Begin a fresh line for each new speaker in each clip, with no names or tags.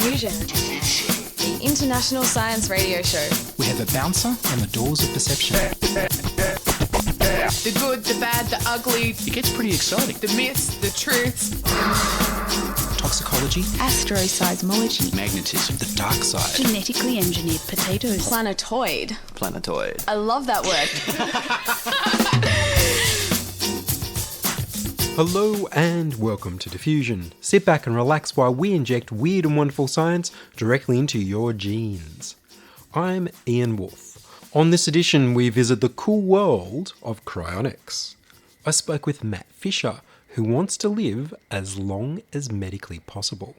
Diffusion, the international science radio show.
We have a bouncer on the doors of perception.
The good, the bad, the ugly.
It gets pretty exciting.
The myths, the truths.
Toxicology.
Astroseismology.
Magnetism. The dark side.
Genetically engineered potatoes.
Planetoid. I love that word.
Hello and welcome to Diffusion. Sit back and relax while we inject weird and wonderful science directly into your genes. I'm Ian Woolf. On this edition, we visit the cool world of cryonics. I spoke with Matt Fisher, who wants to live as long as medically possible.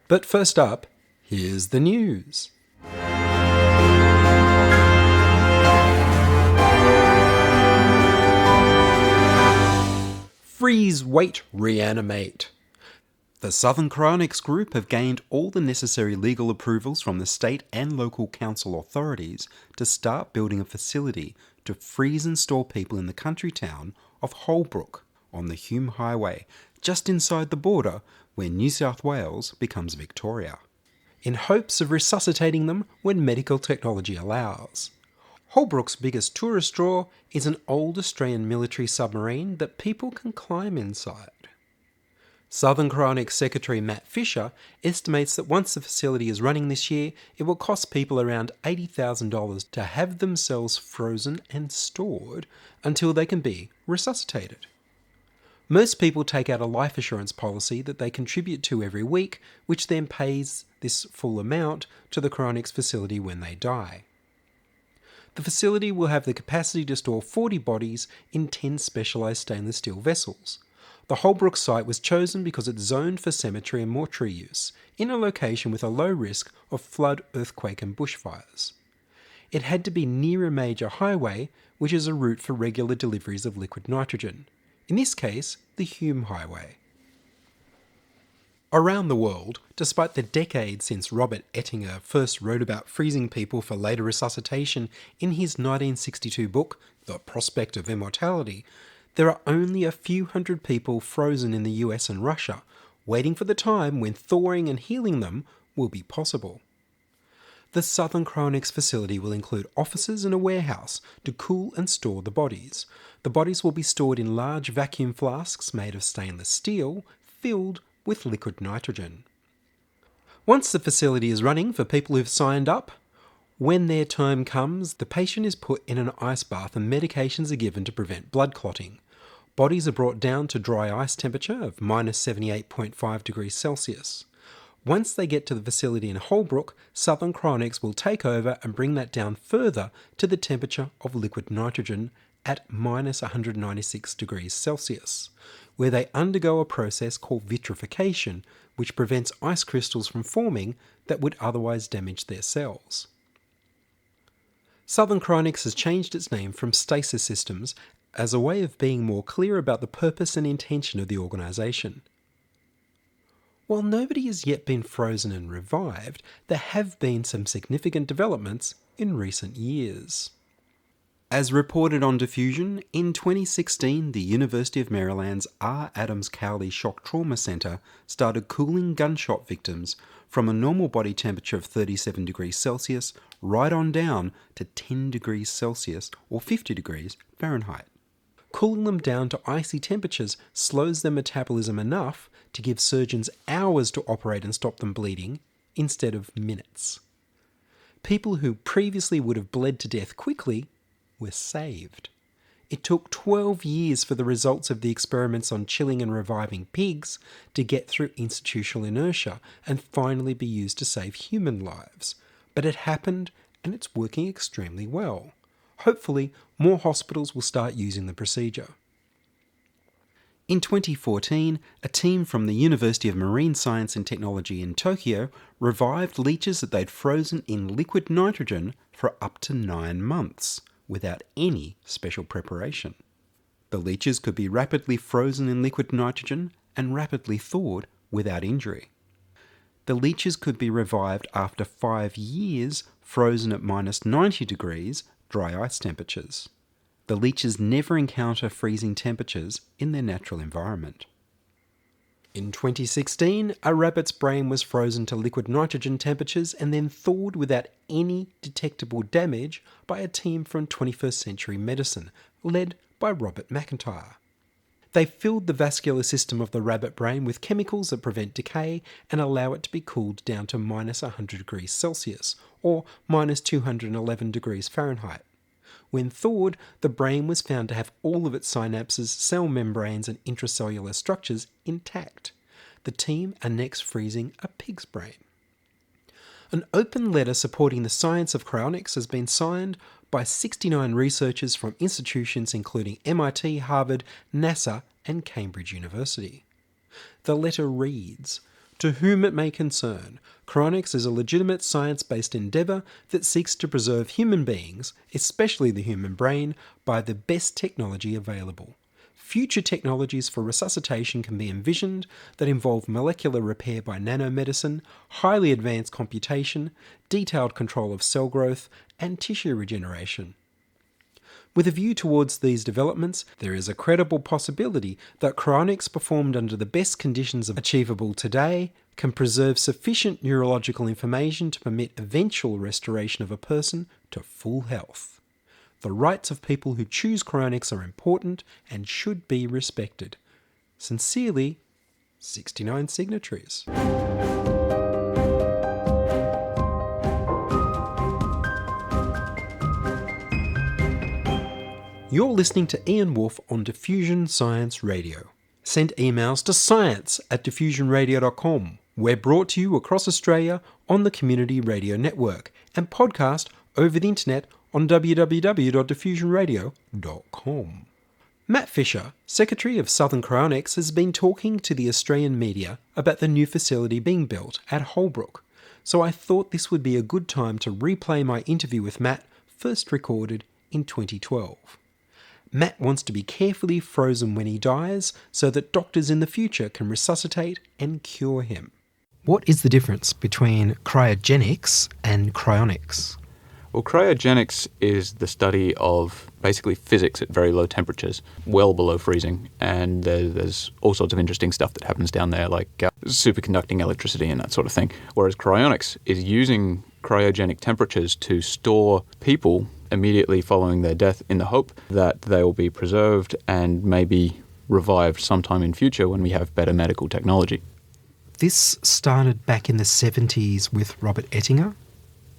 But first up, here's the news. Freeze, wait, reanimate. The Southern Cryonics Group have gained all the necessary legal approvals from the state and local council authorities to start building a facility to freeze and store people in the country town of Holbrook on the Hume Highway, just inside the border where New South Wales becomes Victoria, in hopes of resuscitating them when medical technology allows. Holbrook's biggest tourist draw is an old Australian military submarine that people can climb inside. Southern Cryonics Secretary Matt Fisher estimates that once the facility is running this year, it will cost people around $80,000 to have themselves frozen and stored until they can be resuscitated. Most people take out a life assurance policy that they contribute to every week, which then pays this full amount to the Cryonics facility when they die. The facility will have the capacity to store 40 bodies in 10 specialised stainless steel vessels. The Holbrook site was chosen because it's zoned for cemetery and mortuary use, in a location with a low risk of flood, earthquake and bushfires. It had to be near a major highway, which is a route for regular deliveries of liquid nitrogen. In this case, the Hume Highway. Around the world, despite the decades since Robert Ettinger first wrote about freezing people for later resuscitation in his 1962 book, The Prospect of Immortality, there are only a few hundred people frozen in the US and Russia, waiting for the time when thawing and healing them will be possible. The Southern Cryonics facility will include offices and a warehouse to cool and store the bodies. The bodies will be stored in large vacuum flasks made of stainless steel, filled with liquid nitrogen. Once the facility is running for people who've signed up, when their time comes, the patient is put in an ice bath and medications are given to prevent blood clotting. Bodies are brought down to dry ice temperature of minus 78.5 degrees Celsius. Once they get to the facility in Holbrook, Southern Cryonics will take over and bring that down further to the temperature of liquid nitrogen at minus 196 degrees Celsius, where they undergo a process called vitrification, which prevents ice crystals from forming that would otherwise damage their cells. Southern Cryonics has changed its name from Stasis Systems as a way of being more clear about the purpose and intention of the organisation. While nobody has yet been frozen and revived, there have been some significant developments in recent years. As reported on Diffusion, in 2016 the University of Maryland's R. Adams Cowley Shock Trauma Centre started cooling gunshot victims from a normal body temperature of 37 degrees Celsius right on down to 10 degrees Celsius or 50 degrees Fahrenheit. Cooling them down to icy temperatures slows their metabolism enough to give surgeons hours to operate and stop them bleeding instead of minutes. People who previously would have bled to death quickly were saved. It took 12 years for the results of the experiments on chilling and reviving pigs to get through institutional inertia and finally be used to save human lives. But it happened and it's working extremely well. Hopefully, more hospitals will start using the procedure. In 2014, a team from the University of Marine Science and Technology in Tokyo revived leeches that they'd frozen in liquid nitrogen for up to 9 months, without any special preparation. The leeches could be rapidly frozen in liquid nitrogen and rapidly thawed without injury. The leeches could be revived after 5 years, frozen at minus 90 degrees dry ice temperatures. The leeches never encounter freezing temperatures in their natural environment. In 2016, a rabbit's brain was frozen to liquid nitrogen temperatures and then thawed without any detectable damage by a team from 21st Century Medicine, led by Robert McIntyre. They filled the vascular system of the rabbit brain with chemicals that prevent decay and allow it to be cooled down to minus 100 degrees Celsius, or minus 211 degrees Fahrenheit. When thawed, the brain was found to have all of its synapses, cell membranes and intracellular structures intact. The team are next freezing a pig's brain. An open letter supporting the science of cryonics has been signed by 69 researchers from institutions including MIT, Harvard, NASA and Cambridge University. The letter reads, "To whom it may concern, cryonics is a legitimate science-based endeavour that seeks to preserve human beings, especially the human brain, by the best technology available. Future technologies for resuscitation can be envisioned that involve molecular repair by nanomedicine, highly advanced computation, detailed control of cell growth, and tissue regeneration. With a view towards these developments, there is a credible possibility that cryonics performed under the best conditions achievable today can preserve sufficient neurological information to permit eventual restoration of a person to full health. The rights of people who choose cryonics are important and should be respected. Sincerely, 69 signatories." You're listening to Ian Woolf on Diffusion Science Radio. Send emails to science@diffusionradio.com. We're brought to you across Australia on the Community Radio Network and podcast over the internet on www.diffusionradio.com. Matt Fisher, Secretary of Southern Cryonics, has been talking to the Australian media about the new facility being built at Holbrook, so I thought this would be a good time to replay my interview with Matt, first recorded in 2012. Matt wants to be carefully frozen when he dies so that doctors in the future can resuscitate and cure him. What is the difference between cryogenics and cryonics?
Well, cryogenics is the study of basically physics at very low temperatures, well below freezing, and there's all sorts of interesting stuff that happens down there, like superconducting electricity and that sort of thing. Whereas cryonics is using cryogenic temperatures to store people immediately following their death in the hope that they will be preserved and maybe revived sometime in future when we have better medical technology.
This started back in the 70s with Robert Ettinger?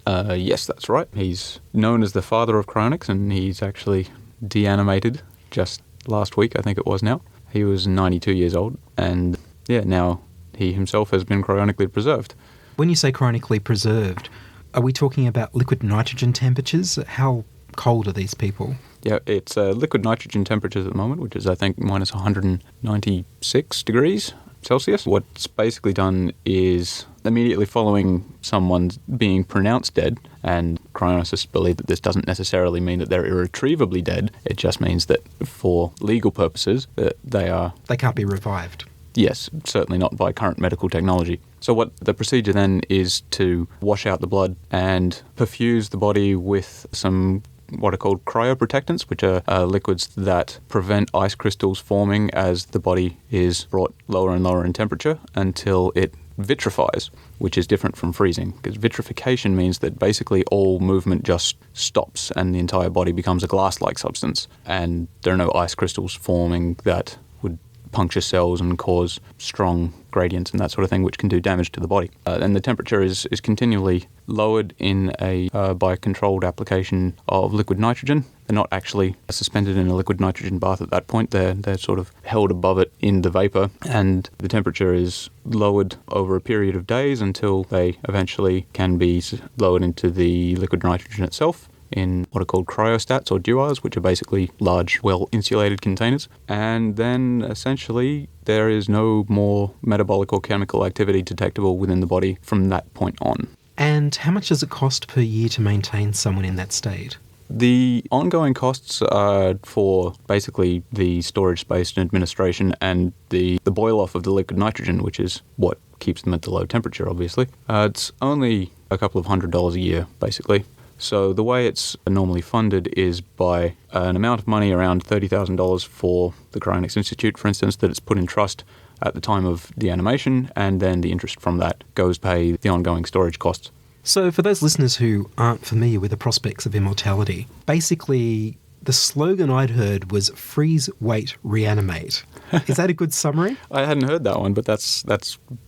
Yes, that's right. He's known as the father of cryonics, and he's actually deanimated just last week, I think it was now. He was 92 years old, and now he himself has been cryonically preserved.
When you say cryonically preserved, are we talking about liquid nitrogen temperatures? How cold are these people?
Yeah, it's liquid nitrogen temperatures at the moment, which is, I think, minus 196 degrees Celsius. What's basically done is immediately following someone being pronounced dead, and cryonicists believe that this doesn't necessarily mean that they're irretrievably dead. It just means that for legal purposes, they
can't be revived.
Yes, certainly not by current medical technology. So what the procedure then is to wash out the blood and perfuse the body with some what are called cryoprotectants, which are liquids that prevent ice crystals forming as the body is brought lower and lower in temperature until it vitrifies, which is different from freezing, because vitrification means that basically all movement just stops and the entire body becomes a glass-like substance, and there are no ice crystals forming that would puncture cells and cause strong gradients and that sort of thing, which can do damage to the body. And the temperature is continually lowered by a controlled application of liquid nitrogen. They're not actually suspended in a liquid nitrogen bath at that point. They're sort of held above it in the vapor, and the temperature is lowered over a period of days until they eventually can be lowered into the liquid nitrogen itself in what are called cryostats or dewars, which are basically large, well-insulated containers. And then essentially there is no more metabolic or chemical activity detectable within the body from that point on.
And how much does it cost per year to maintain someone in that state?
The ongoing costs are for basically the storage space and administration and the boil-off of the liquid nitrogen, which is what keeps them at the low temperature, obviously. It's only a couple of $100s a year, basically. So the way it's normally funded is by an amount of money, around $30,000 for the Cryonics Institute, for instance, that it's put in trust at the time of deanimation, and then the interest from that goes pay the ongoing storage costs.
So for those listeners who aren't familiar with the prospects of immortality, basically the slogan I'd heard was freeze, wait, reanimate. Is that a good summary?
I hadn't heard that one, but that's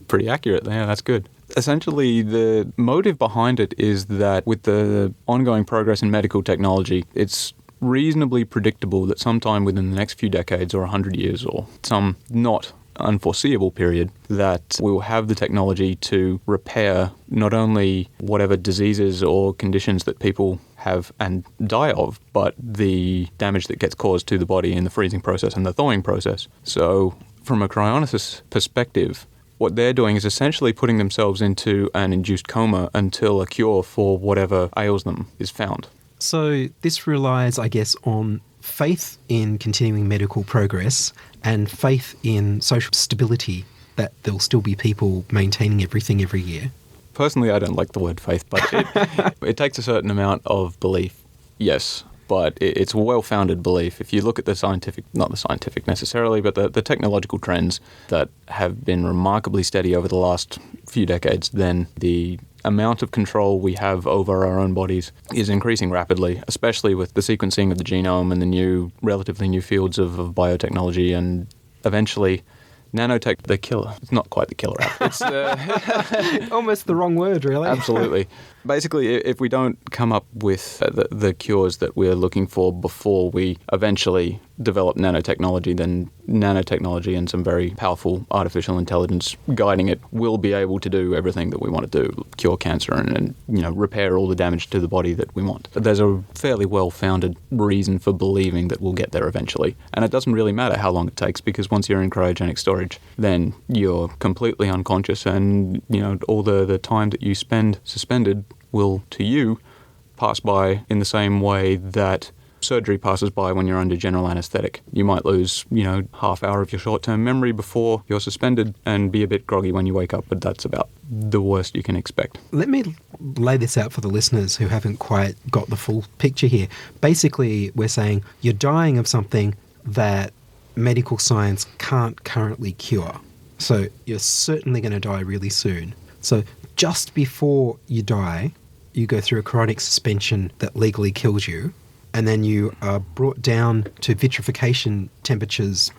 pretty accurate. Yeah, that's good. Essentially, the motive behind it is that with the ongoing progress in medical technology, it's reasonably predictable that sometime within the next few decades or 100 years or some not unforeseeable period, that we will have the technology to repair not only whatever diseases or conditions that people have and die of, but the damage that gets caused to the body in the freezing process and the thawing process. So from a cryonicist perspective, what they're doing is essentially putting themselves into an induced coma until a cure for whatever ails them is found.
So this relies, I guess, on faith in continuing medical progress and faith in social stability, that there'll still be people maintaining everything every year.
Personally, I don't like the word faith, but it takes a certain amount of belief, yes. But it's a well-founded belief. If you look at the scientific, not the scientific necessarily, but the technological trends that have been remarkably steady over the last few decades, then the amount of control we have over our own bodies is increasing rapidly, especially with the sequencing of the genome and the relatively new fields of biotechnology, and eventually nanotech, the killer. It's not quite the killer app. It's
almost the wrong word, really.
Absolutely. Basically, if we don't come up with the cures that we're looking for before we eventually develop nanotechnology, then nanotechnology and some very powerful artificial intelligence guiding it will be able to do everything that we want to do, cure cancer and repair all the damage to the body that we want. But there's a fairly well-founded reason for believing that we'll get there eventually. And it doesn't really matter how long it takes, because once you're in cryogenic storage, then you're completely unconscious, and all the time that you spend suspended will, to you, pass by in the same way that surgery passes by when you're under general anesthetic. You might lose, half hour of your short-term memory before you're suspended and be a bit groggy when you wake up, but that's about the worst you can expect.
Let me lay this out for the listeners who haven't quite got the full picture here. Basically, we're saying you're dying of something that medical science can't currently cure. So you're certainly going to die really soon. So just before you die, you go through a cryonic suspension that legally kills you, and then you are brought down to vitrification temperatures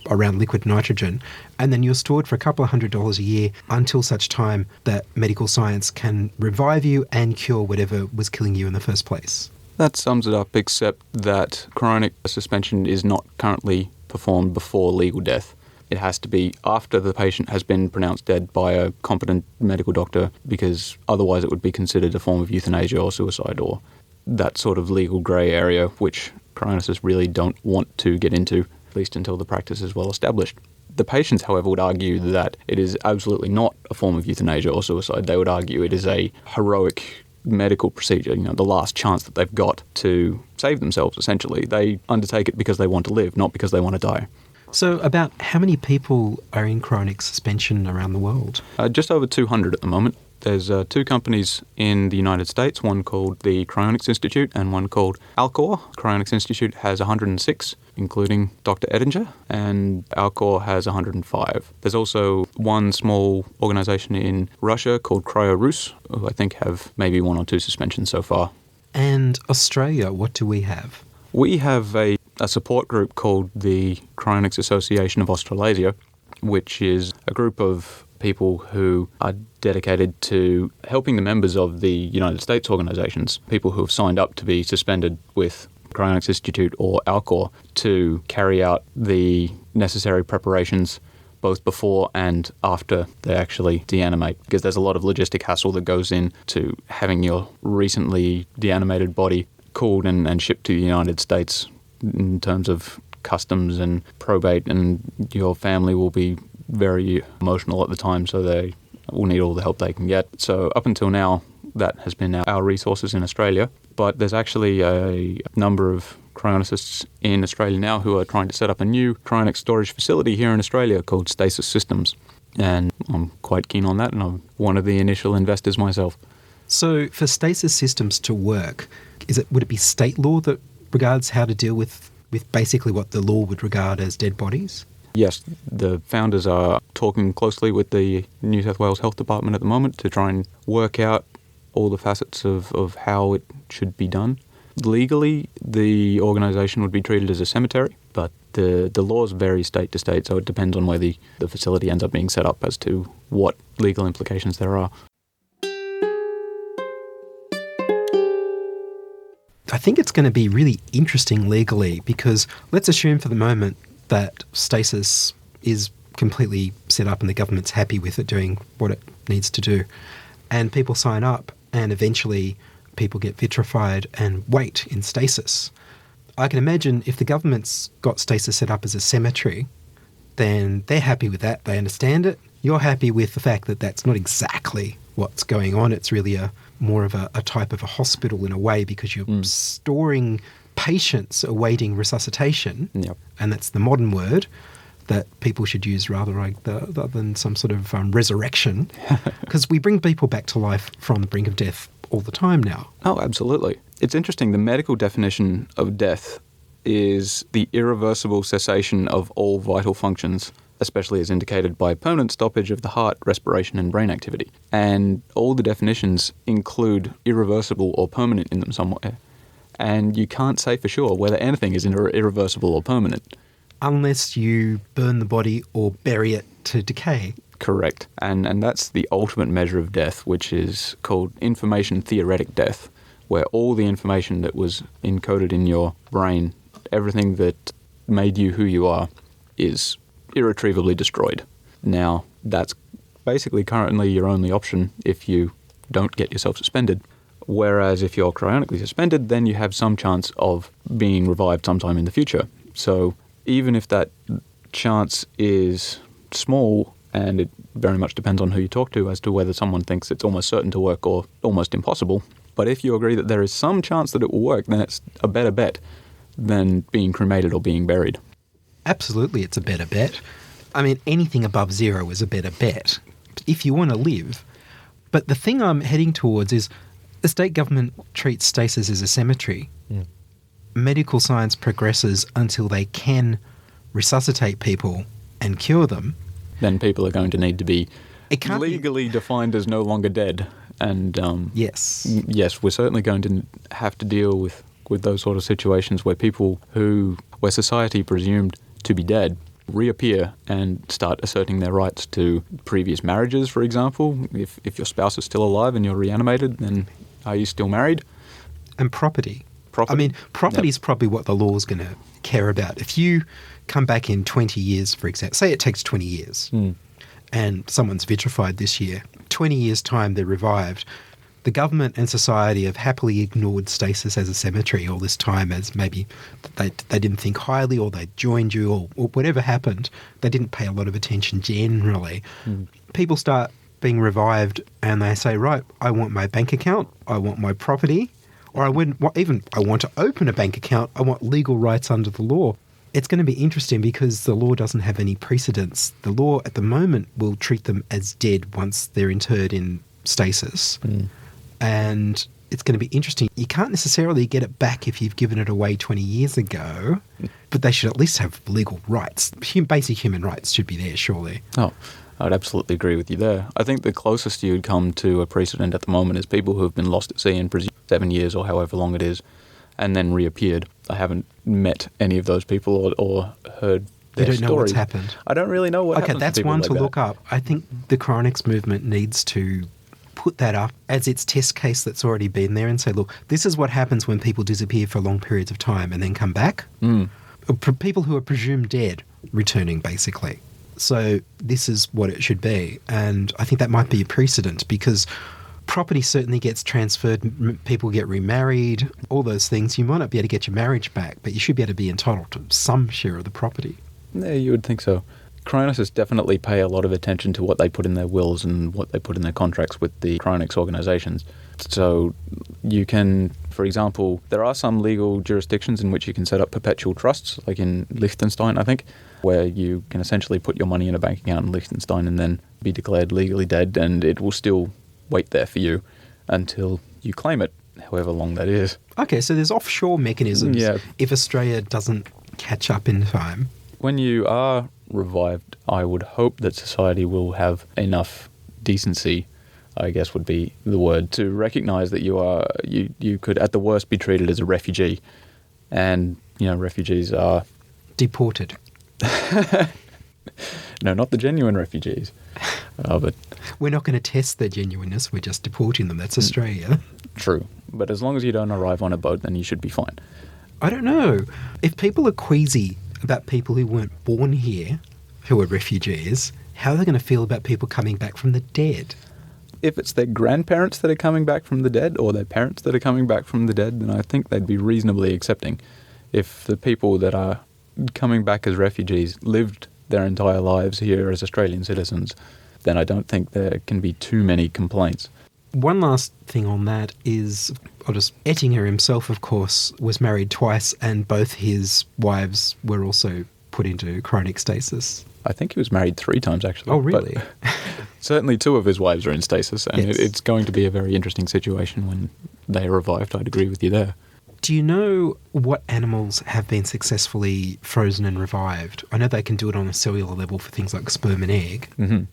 around liquid nitrogen, and then you're stored for a couple of $100 a year until such time that medical science can revive you and cure whatever was killing you in the first place.
That sums it up, except that cryonic suspension is not currently performed before legal death. It has to be after the patient has been pronounced dead by a competent medical doctor, because otherwise it would be considered a form of euthanasia or suicide, or that sort of legal grey area, which cryonicists really don't want to get into, at least until the practice is well established. The patients, however, would argue that it is absolutely not a form of euthanasia or suicide. They would argue it is a heroic medical procedure, the last chance that they've got to save themselves, essentially. They undertake it because they want to live, not because they want to die.
So about how many people are in cryonic suspension around the world?
Just over 200 at the moment. There's two companies in the United States, one called the Cryonics Institute and one called Alcor. Cryonics Institute has 106, including Dr. Edinger, and Alcor has 105. There's also one small organization in Russia called Cryo-Rus, who I think have maybe one or two suspensions so far.
And Australia, what do we have?
We have a support group called the Cryonics Association of Australasia, which is a group of people who are dedicated to helping the members of the United States organizations, people who have signed up to be suspended with Cryonics Institute or Alcor, to carry out the necessary preparations both before and after they actually deanimate, because there's a lot of logistic hassle that goes into having your recently deanimated body cooled and shipped to the United States in terms of customs and probate, and your family will be very emotional at the time, so they will need all the help they can get. So up until now, that has been our resources in Australia, but there's actually a number of cryonicists in Australia now who are trying to set up a new cryonic storage facility here in Australia called Stasis Systems, and I'm quite keen on that, and I'm one of the initial investors myself.
So for Stasis Systems to work, would it be state law that regards how to deal with basically what the law would regard as dead bodies?
Yes, the founders are talking closely with the New South Wales Health Department at the moment to try and work out all the facets of how it should be done. Legally, the organisation would be treated as a cemetery, but the laws vary state to state, so it depends on where the facility ends up being set up as to what legal implications there are.
I think it's going to be really interesting legally because let's assume for the moment that stasis is completely set up and the government's happy with it doing what it needs to do. And people sign up and eventually people get vitrified and wait in stasis. I can imagine if the government's got stasis set up as a cemetery, then they're happy with that. They understand it. You're happy with the fact that that's not exactly what's going on. It's really more of a type of a hospital in a way because you're storing patients awaiting resuscitation.
Yep.
And that's the modern word that people should use rather than some sort of resurrection, because we bring people back to life from the brink of death all the time now.
Oh, absolutely. It's interesting. The medical definition of death is the irreversible cessation of all vital functions, especially as indicated by permanent stoppage of the heart, respiration and brain activity. And all the definitions include irreversible or permanent in them somewhere. And you can't say for sure whether anything is irreversible or permanent.
Unless you burn the body or bury it to decay.
Correct. And that's the ultimate measure of death, which is called information theoretic death, where all the information that was encoded in your brain, everything that made you who you are, is irretrievably destroyed. Now, that's basically currently your only option if you don't get yourself suspended. Whereas if you're cryonically suspended, then you have some chance of being revived sometime in the future. So even if that chance is small, and it very much depends on who you talk to as to whether someone thinks it's almost certain to work or almost impossible, but if you agree that there is some chance that it will work, then it's a better bet than being cremated or being buried.
Absolutely, it's a better bet. I mean, anything above zero is a better bet if you want to live. But the thing I'm heading towards is the state government treats stasis as a cemetery.
Yeah.
Medical science progresses until they can resuscitate people and cure them.
Then people are going to need to be
It can't
legally defined as no longer dead. And
Yes.
yes, we're certainly going to have to deal with those sort of situations where people where society presumed to be dead reappear and start asserting their rights to previous marriages, for example. If your spouse is still alive and you're reanimated, then are you still married?
And property.
Property.
I mean, property is probably what the law's going to care about. If you come back in 20 years, for example, say it takes 20 years and someone's vitrified this year, 20 years' time they're revived, the government and society have happily ignored stasis as a cemetery all this time as maybe they didn't think highly or they joined you or whatever happened. They didn't pay a lot of attention generally. People start being revived and they say, right, I want my bank account, I want my property, or I want to open a bank account, I want legal rights under the law. It's going to be interesting because the law doesn't have any precedents. The law at the moment will treat them as dead once they're interred in stasis. And it's going to be interesting. You can't necessarily get it back if you've given it away 20 years ago, but they should at least have legal rights. Basic human rights should be there, surely.
Oh, I'd absolutely agree with you there. I think the closest you'd come to a precedent at the moment is people who have been lost at sea in 7 years or however long it is, and then reappeared. I haven't met any of those people or heard their
They don't know what's
stories.
happened.
I don't really know what
Okay,
happens
that's
to people
one
like
to
that.
look up. I think the Cryonics movement needs to put that up as its test case that's already been there and say, look, this is what happens when people disappear for long periods of time and then come back. People who are presumed dead returning, basically. So this is what it should be. And I think that might be a precedent because property certainly gets transferred, people get remarried, all those things. You might not be able to get your marriage back, but you should be able to be entitled to some share of the property.
Yeah, you would think so. Cryonicists definitely pay a lot of attention to what they put in their wills and what they put in their contracts with the Cryonics organisations. So you can, for example, there are some legal jurisdictions in which you can set up perpetual trusts, like in Liechtenstein, I think, where you can essentially put your money in a bank account in Liechtenstein and then be declared legally dead, and it will still wait there for you until you claim it, however long that is.
Okay, so there's offshore mechanisms
Yeah.
if Australia doesn't catch up in time.
When you are revived, I would hope that society will have enough decency, I guess would be the word, to recognise that you could at the worst be treated as a refugee. And, refugees are...
Deported.
No, not the genuine refugees. But
We're not going to test their genuineness, we're just deporting them. That's Australia.
true. But as long as you don't arrive on a boat, then you should be fine.
I don't know. If people are queasy about people who weren't born here, who are refugees, how are they going to feel about people coming back from the dead?
If it's their grandparents that are coming back from the dead, or their parents that are coming back from the dead, then I think they'd be reasonably accepting. If the people that are coming back as refugees lived their entire lives here as Australian citizens, then I don't think there can be too many complaints.
One last thing on that is, Ettinger himself, of course, was married twice, and both his wives were also put into cryonic stasis.
I think he was married 3 times, actually.
Oh, really?
Certainly 2 of his wives are in stasis, and
Yes.
it's going to be a very interesting situation when they are revived. I'd agree with you there.
Do you know what animals have been successfully frozen and revived? I know they can do it on a cellular level for things like sperm and egg.
Mm-hmm.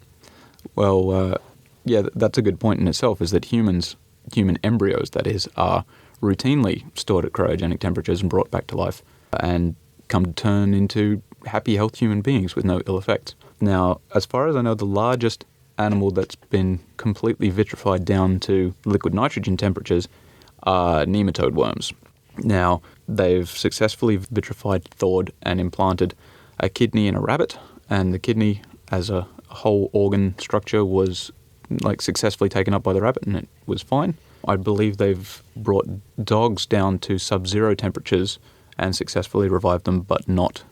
Well, yeah, that's a good point in itself, is that human embryos, that is, are routinely stored at cryogenic temperatures and brought back to life and come to turn into happy, healthy human beings with no ill effects. Now, as far as I know, the largest animal that's been completely vitrified down to liquid nitrogen temperatures are nematode worms. Now, they've successfully vitrified, thawed, and implanted a kidney in a rabbit, and the kidney as a whole organ structure was successfully taken up by the rabbit, and it was fine. I believe they've brought dogs down to sub-zero temperatures and successfully revived them, but not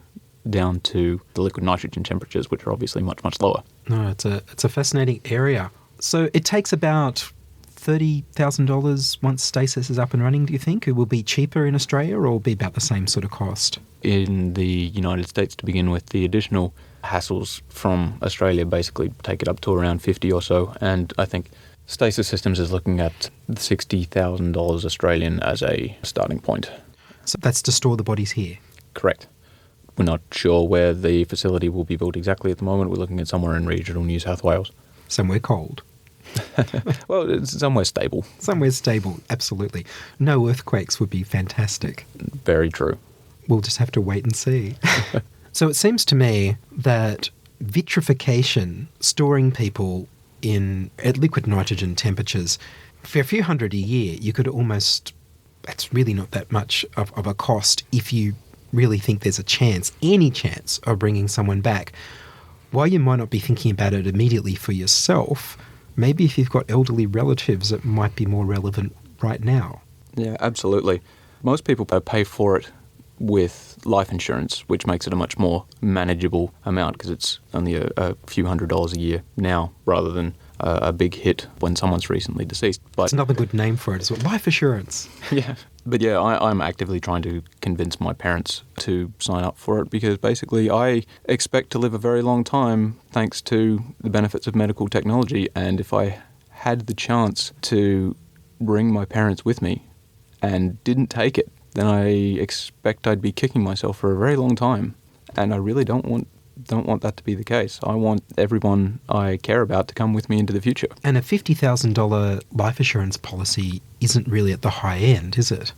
down to the liquid nitrogen temperatures, which are obviously much, much lower.
No, it's a fascinating area. So it takes about $30,000 once stasis is up and running, do you think? It will be cheaper in Australia, or will be about the same sort of cost?
In the United States, to begin with, the additional hassles from Australia basically take it up to around 50 or so, and I think Stasis Systems is looking at $60,000 Australian as a starting point.
So that's to store the bodies here?
Correct. We're not sure where the facility will be built exactly at the moment. We're looking at somewhere in regional New South Wales.
Somewhere cold?
Well, it's somewhere stable.
Somewhere stable, absolutely. No earthquakes would be fantastic.
Very true.
We'll just have to wait and see. So it seems to me that vitrification, storing people at liquid nitrogen temperatures, for a few hundred a year, you could almost, that's really not that much of a cost if you really think there's a chance, any chance, of bringing someone back. While you might not be thinking about it immediately for yourself, maybe if you've got elderly relatives, it might be more relevant right now.
Yeah, absolutely. Most people pay for it with life insurance, which makes it a much more manageable amount because it's only a few $100s a year now rather than a big hit when someone's recently deceased. But
it's another good name for it as well, life assurance.
Yeah, but yeah, I'm actively trying to convince my parents to sign up for it because basically I expect to live a very long time thanks to the benefits of medical technology, and if I had the chance to bring my parents with me and didn't take it, then I expect I'd be kicking myself for a very long time, and I really don't want that to be the case. I want everyone I care about to come with me into the future.
And a $50,000 life assurance policy isn't really at the high end, is it?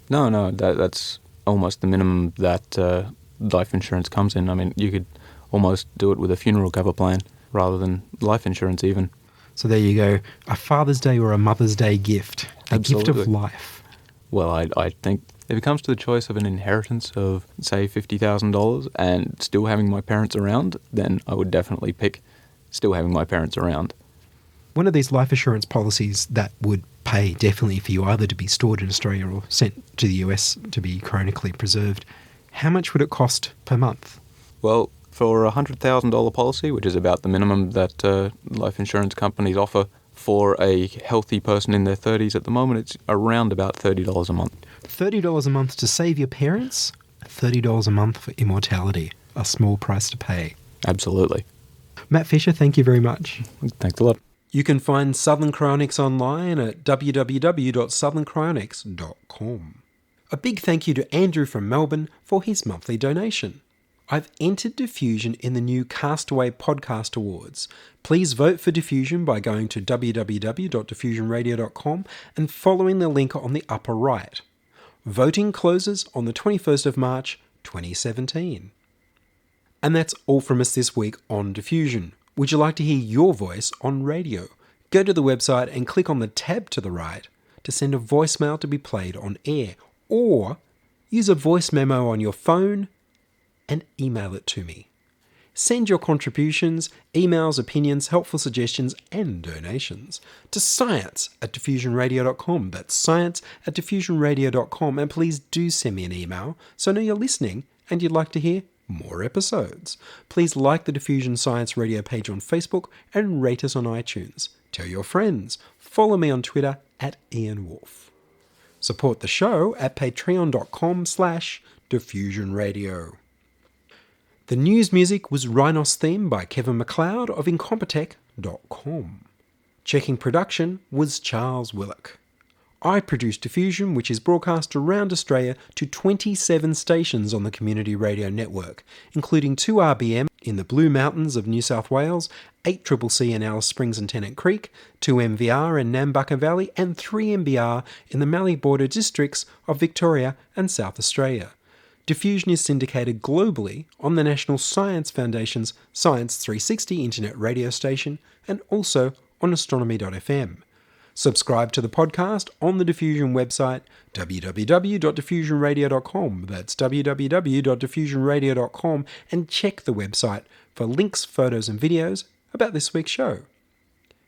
No, that's almost the minimum that life insurance comes in. I mean, you could almost do it with a funeral cover plan rather than life insurance even.
So there you go, a Father's Day or a Mother's Day gift, a
Absolutely.
gift of life.
Well, I think if it comes to the choice of an inheritance of, say, $50,000 and still having my parents around, then I would definitely pick still having my parents around.
One of these life assurance policies that would pay definitely for you either to be stored in Australia or sent to the US to be chronically preserved, how much would it cost per month?
Well, for a $100,000 policy, which is about the minimum that life insurance companies offer, for a healthy person in their 30s at the moment, it's around about $30 a month.
$30 a month to save your parents, $30 a month for immortality. A small price to pay.
Absolutely.
Matt Fisher, thank you very much.
Thanks a lot.
You can find Southern Cryonics online at www.southerncryonics.com. A big thank you to Andrew from Melbourne for his monthly donation. I've entered Diffusion in the new Castaway Podcast Awards. Please vote for Diffusion by going to www.diffusionradio.com and following the link on the upper right. Voting closes on the 21st of March 2017. And that's all from us this week on Diffusion. Would you like to hear your voice on radio? Go to the website and click on the tab to the right to send a voicemail to be played on air, or use a voice memo on your phone and email it to me. Send your contributions, emails, opinions, helpful suggestions, and donations to science@diffusionradio.com. That's science@diffusionradio.com. And please do send me an email so I know you're listening and you'd like to hear more episodes. Please like the Diffusion Science Radio page on Facebook and rate us on iTunes. Tell your friends. Follow me on Twitter @Ian Woolf. Support the show at patreon.com/diffusionradio. The news music was Rhinos Theme by Kevin MacLeod of Incompetech.com. Checking production was Charles Willock. I produce Diffusion, which is broadcast around Australia to 27 stations on the Community Radio Network, including 2RBM in the Blue Mountains of New South Wales, 8CCC in Alice Springs and Tennant Creek, 2MVR in Nambucca Valley, and 3MBR in the Mallee Border districts of Victoria and South Australia. Diffusion is syndicated globally on the National Science Foundation's Science 360 internet radio station and also on astronomy.fm. Subscribe to the podcast on the Diffusion website, www.diffusionradio.com. That's www.diffusionradio.com, and check the website for links, photos, and videos about this week's show.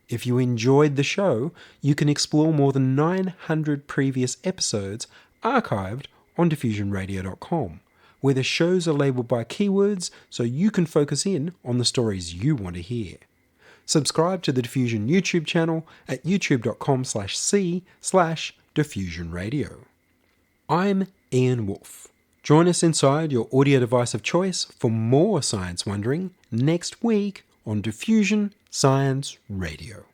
If you enjoyed the show, you can explore more than 900 previous episodes archived on diffusionradio.com, where the shows are labelled by keywords so you can focus in on the stories you want to hear. Subscribe to the Diffusion YouTube channel at youtube.com/c/diffusionradio. I'm Ian Woolf. Join us inside your audio device of choice for more science wondering next week on Diffusion Science Radio.